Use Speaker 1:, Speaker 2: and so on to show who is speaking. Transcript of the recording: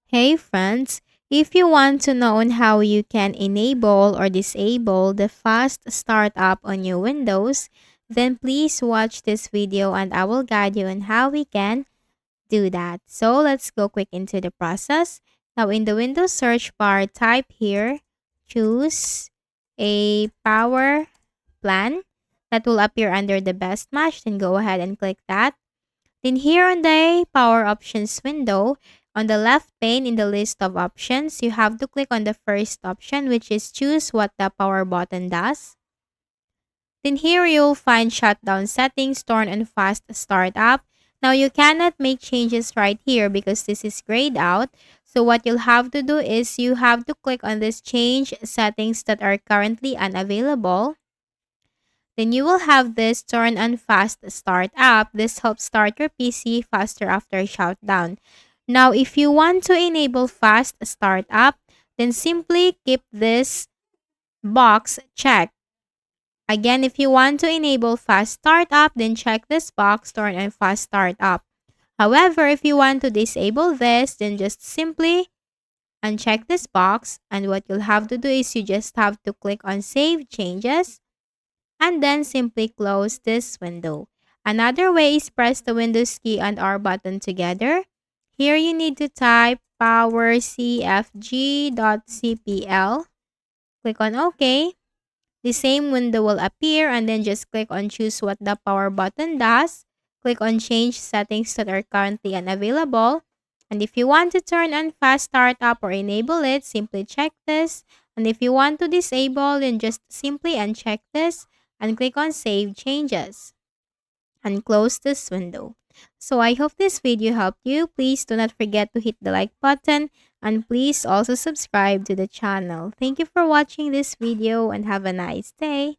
Speaker 1: Hey friends, if you want to know on how you can enable or disable the fast startup on your Windows, then please watch this video and I will guide you on how we can do that. So let's go quick into the process. Now in the Windows search bar, type here, choose a power plan that will appear under the best match. Then go ahead and click that. Then here on the Power Options window, on the left pane in the list of options, you have to click on the first option, which is choose what the power button does. Then here you'll find shutdown settings, turn on fast startup. Now you cannot make changes right here because this is grayed out. So what you'll have to do is you have to click on this change settings that are currently unavailable. Then you will have this turn on fast start up. This helps start your PC faster after shutdown. Now, if you want to enable fast start up, then simply keep this box checked. Again, if you want to enable fast start up, then check this box turn on fast start up. However, if you want to disable this, then just simply uncheck this box, and what you'll have to do is you just have to click on save changes and then simply close this window. Another way is press the Windows key and R button together. Here you need to type powercfg.cpl. Click on OK. The same window will appear and then just click on choose what the power button does. Click on change settings that are currently unavailable. And if you want to turn on fast startup or enable it, simply check this. And if you want to disable, then just simply uncheck this and click on save changes and close this window. So I hope this video helped you. Please do not forget to hit the like button and please also subscribe to the channel. Thank you for watching this video and have a nice day.